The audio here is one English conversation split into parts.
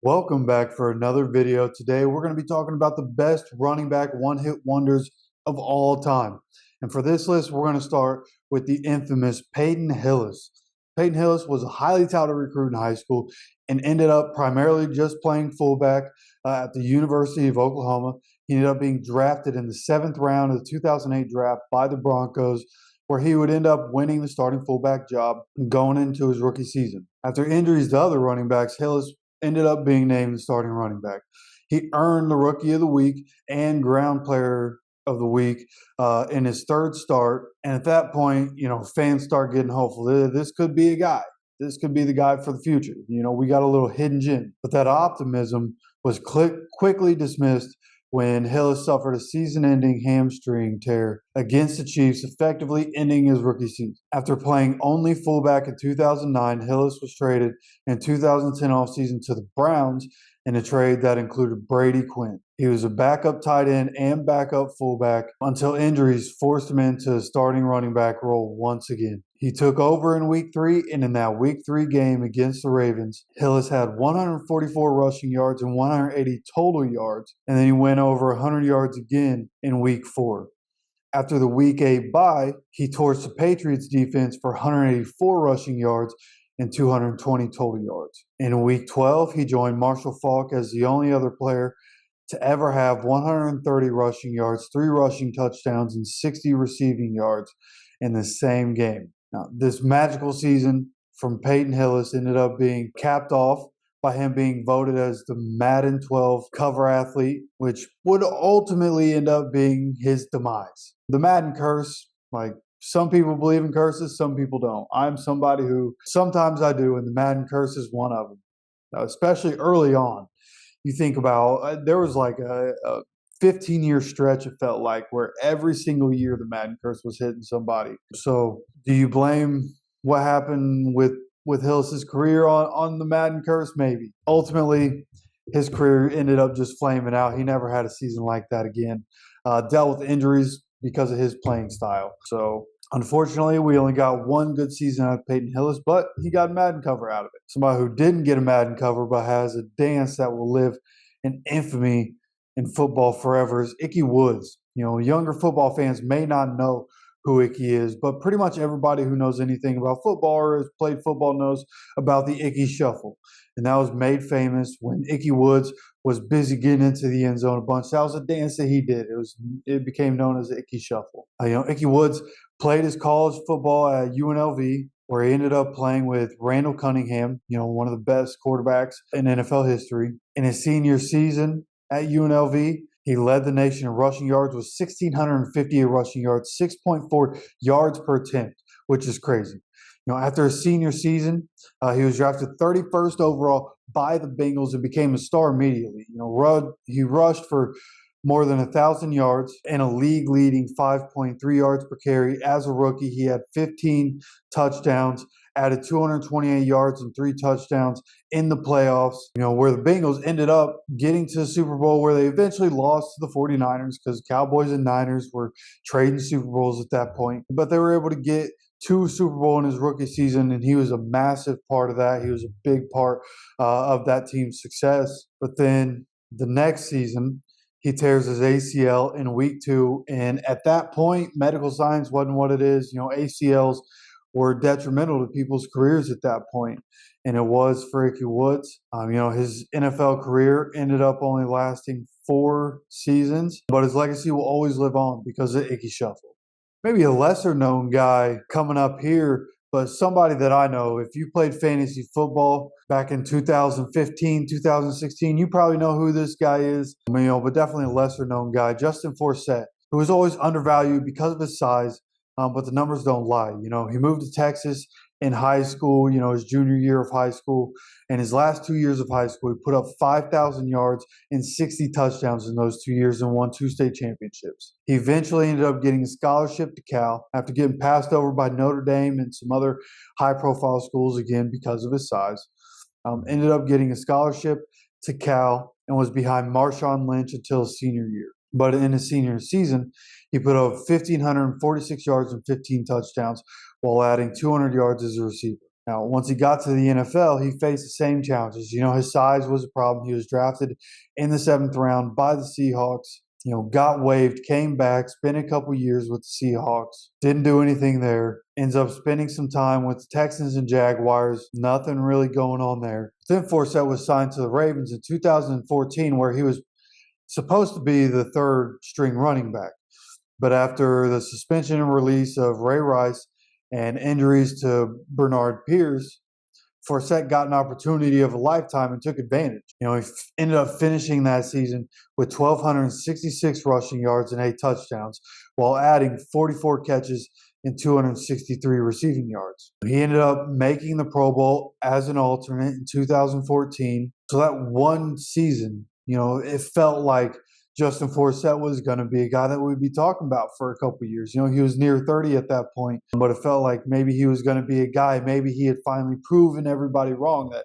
Welcome back for another video. Today we're going to be talking about the best running back one-hit wonders of all time. And for this list, we're going to start with the infamous Peyton Hillis. Peyton Hillis was a highly touted recruit in high school and ended up primarily just playing fullback at the University of Oklahoma. He ended up being drafted in the 7th round of the 2008 draft by the Broncos, where he would end up winning the starting fullback job going into his rookie season. After injuries to other running backs, Hillis ended up being named the starting running back. He earned the Rookie of the Week and Ground Player of the Week in his third start. And at that point, fans start getting hopeful. This could be a guy. This could be the guy for the future. We got a little hidden gem. But that optimism was quickly dismissed when Hillis suffered a season-ending hamstring tear against the Chiefs, effectively ending his rookie season. After playing only fullback in 2009, Hillis was traded in 2010 offseason to the Browns in a trade that included Brady Quinn. He was a backup tight end and backup fullback until injuries forced him into a starting running back role once again. He took over in week 3, and in that week 3 game against the Ravens, Hillis had 144 rushing yards and 180 total yards, and then he went over 100 yards again in week 4. After the week 8 bye, he torched the Patriots defense for 184 rushing yards and 220 total yards. In week 12, he joined Marshall Faulk as the only other player to ever have 130 rushing yards, 3 rushing touchdowns, and 60 receiving yards in the same game. Now, this magical season from Peyton Hillis ended up being capped off by him being voted as the Madden 12 cover athlete, which would ultimately end up being his demise. The Madden curse, some people believe in curses, some people don't. I'm somebody who sometimes I do, and the Madden curse is one of them, especially early on. You think about there was like a 15-year stretch, it felt like, where every single year the Madden curse was hitting somebody. So do you blame what happened with Hillis's career on the Madden curse? Maybe. Ultimately, his career ended up just flaming out. He never had a season like that again. Dealt with injuries because of his playing style. So unfortunately, we only got one good season out of Peyton Hillis, but he got a Madden cover out of it. Somebody who didn't get a Madden cover but has a dance that will live in infamy in football forever is Ickey Woods. Younger football fans may not know who Ickey is, but pretty much everybody who knows anything about football or has played football knows about the Ickey Shuffle. And that was made famous when Ickey Woods was busy getting into the end zone a bunch. That was a dance that he did. It became known as the Ickey Shuffle. Ickey Woods played his college football at UNLV, where he ended up playing with Randall Cunningham, one of the best quarterbacks in NFL history. In his senior season at UNLV, he led the nation in rushing yards with 1,658 rushing yards, 6.4 yards per attempt, which is crazy. After his senior season, he was drafted 31st overall by the Bengals and became a star immediately. He rushed for more than 1,000 yards and a league-leading 5.3 yards per carry. As a rookie, he had 15 touchdowns, added 228 yards and 3 touchdowns in the playoffs, where the Bengals ended up getting to the Super Bowl, where they eventually lost to the 49ers because Cowboys and Niners were trading Super Bowls at that point. But they were able to get to Super Bowl in his rookie season, and he was a massive part of that. He was a big part of that team's success. But then the next season, he tears his ACL in week 2, and at that point, medical science wasn't what it is. ACLs were detrimental to people's careers at that point, and it was for Ickey Woods. His NFL career ended up only lasting 4 seasons, but his legacy will always live on because of Ickey Shuffle. Maybe a lesser-known guy coming up here, but somebody that I know. If you played fantasy football back in 2015, 2016, you probably know who this guy is. But definitely a lesser-known guy, Justin Forsett, who was always undervalued because of his size, but the numbers don't lie. He moved to Texas in high school, his junior year of high school, and his last 2 years of high school, he put up 5,000 yards and 60 touchdowns in those 2 years and won 2 state championships. He eventually ended up getting a scholarship to Cal after getting passed over by Notre Dame and some other high-profile schools, again, because of his size. Ended up getting a scholarship to Cal and was behind Marshawn Lynch until his senior year. But in his senior season, he put up 1,546 yards and 15 touchdowns while adding 200 yards as a receiver. Now, once he got to the NFL, he faced the same challenges. His size was a problem. He was drafted in the seventh round by the Seahawks. Got waived, came back, spent a couple years with the Seahawks, didn't do anything there, ends up spending some time with the Texans and Jaguars, nothing really going on there. Then Forsett was signed to the Ravens in 2014, where he was supposed to be the third string running back. But after the suspension and release of Ray Rice and injuries to Bernard Pierce, Forsett got an opportunity of a lifetime and took advantage. He ended up finishing that season with 1,266 rushing yards and 8 touchdowns, while adding 44 catches and 263 receiving yards. He ended up making the Pro Bowl as an alternate in 2014. So that one season, it felt like Justin Forsett was going to be a guy that we'd be talking about for a couple of years. He was near 30 at that point, but it felt like maybe he was going to be a guy. Maybe he had finally proven everybody wrong that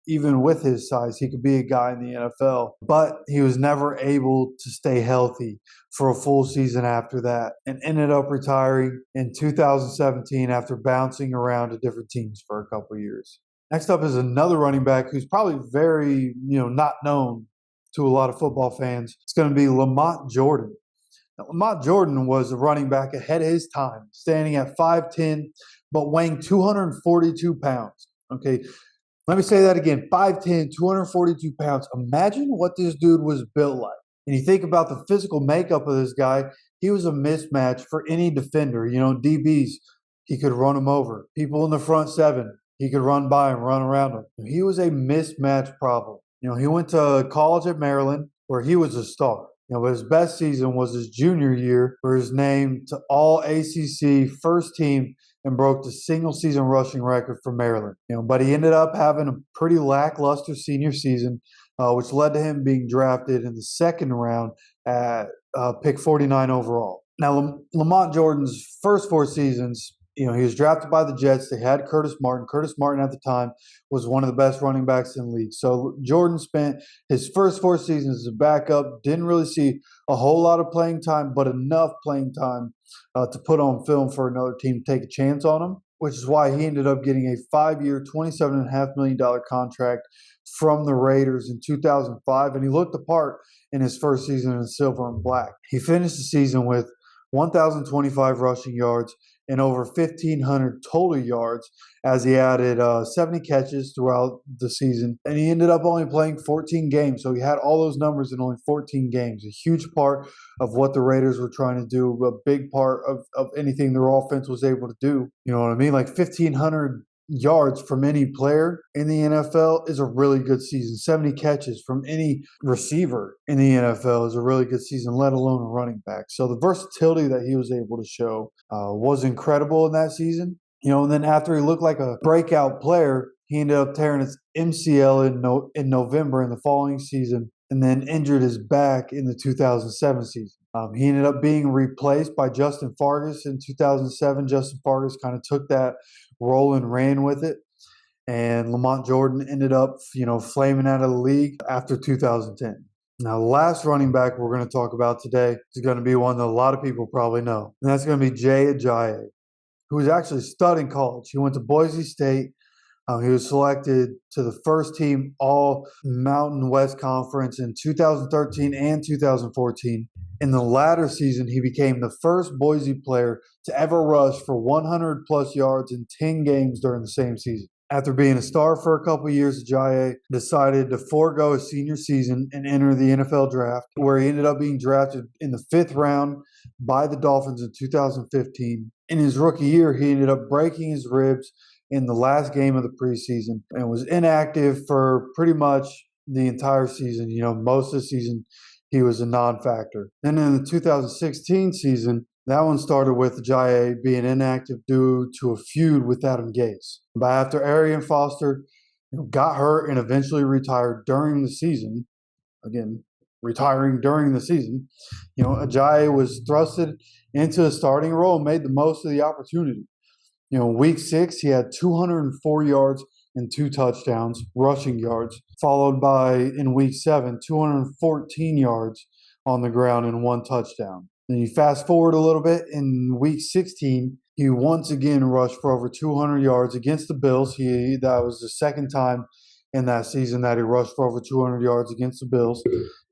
even with his size, he could be a guy in the NFL. But he was never able to stay healthy for a full season after that, and ended up retiring in 2017 after bouncing around to different teams for a couple of years. Next up is another running back who's probably very, not known to a lot of football fans. It's going to be Lamont Jordan. Now, Lamont Jordan was a running back ahead of his time, standing at 5'10", but weighing 242 pounds. Okay, let me say that again, 5'10", 242 pounds. Imagine what this dude was built like. And you think about the physical makeup of this guy, he was a mismatch for any defender. DBs, he could run them over. People in the front seven, he could run by and run around them. He was a mismatch problem. He went to college at Maryland, where he was a star. But his best season was his junior year, where he was named to All ACC first team and broke the single season rushing record for Maryland. But he ended up having a pretty lackluster senior season, which led to him being drafted in the second round at pick 49 overall. Now, Lamont Jordan's first 4 seasons, he was drafted by the Jets. They had Curtis Martin. Curtis Martin at the time was one of the best running backs in the league. So Jordan spent his first 4 seasons as a backup, didn't really see a whole lot of playing time, but enough playing time to put on film for another team to take a chance on him, which is why he ended up getting a 5-year, $27.5 million contract from the Raiders in 2005, and he looked the part in his first season in silver and black. He finished the season with 1,025 rushing yards and over 1,500 total yards, as he added 70 catches throughout the season. And he ended up only playing 14 games. So he had all those numbers in only 14 games. A huge part of what the Raiders were trying to do, a big part of anything their offense was able to do. You know what I mean? Like 1,500 yards from any player in the NFL is a really good season. 70 catches from any receiver in the NFL is a really good season, let alone a running back. So the versatility that he was able to show was incredible in that season. And then after he looked like a breakout player, he ended up tearing his MCL in November in the following season, and then injured his back in the 2007 season. He ended up being replaced by Justin Fargas in 2007. Justin Fargas kind of took that role and ran with it. And Lamont Jordan ended up, flaming out of the league after 2010. Now, the last running back we're going to talk about today is going to be one that a lot of people probably know. And that's going to be Jay Ajayi, who was actually stud in college. He went to Boise State. He was selected to the first team All Mountain West Conference in 2013 and 2014. In the latter season, he became the first Boise player to ever rush for 100-plus yards in 10 games during the same season. After being a star for a couple of years, Ajayi decided to forego his senior season and enter the NFL draft, where he ended up being drafted in the 5th round by the Dolphins in 2015. In his rookie year, he ended up breaking his ribs in the last game of the preseason and was inactive for pretty much the entire season. Most of the season he was a non-factor. Then in the 2016 season, that one started with Ajayi being inactive due to a feud with Adam Gase. But after Arian Foster got hurt and eventually retired during the season, again, retiring during the season, Ajayi was thrusted into a starting role and made the most of the opportunity. Week 6, he had 204 yards and 2 touchdowns, rushing yards, followed by, in week 7, 214 yards on the ground and 1 touchdown. Then you fast forward a little bit, in week 16, He once again rushed for over 200 yards against the Bills. That was the second time in that season that he rushed for over 200 yards against the Bills,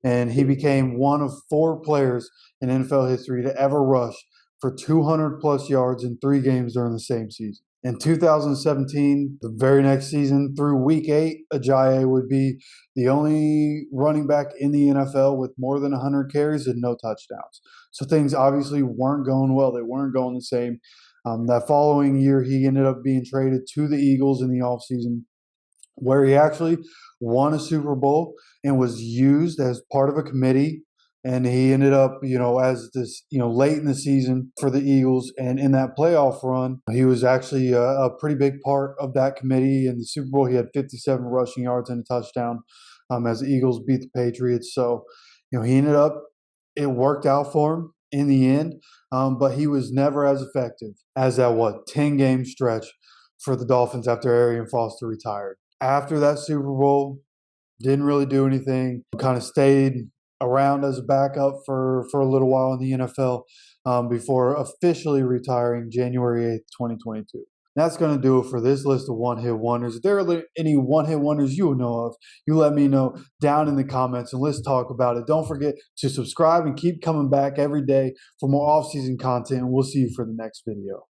and he became one of 4 players in NFL history to ever rush for 200 plus yards in 3 games during the same season. In 2017, the very next season, through week 8, Ajayi would be the only running back in the NFL with more than 100 carries and no touchdowns. So things obviously weren't going well. They weren't going the same. That following year, he ended up being traded to the Eagles in the offseason, where he actually won a Super Bowl and was used as part of a committee. And he ended up, as this, late in the season for the Eagles. And in that playoff run, he was actually a pretty big part of that committee. In the Super Bowl, he had 57 rushing yards and a touchdown as the Eagles beat the Patriots. So, he ended up, it worked out for him in the end, but he was never as effective as that, 10-game stretch for the Dolphins after Arian Foster retired. After that Super Bowl, didn't really do anything, kind of stayed around as a backup for a little while in the NFL before officially retiring January 8th, 2022. That's going to do it for this list of one-hit wonders. If there are any one-hit wonders you know of, you let me know down in the comments and let's talk about it. Don't forget to subscribe and keep coming back every day for more off-season content, and we'll see you for the next video.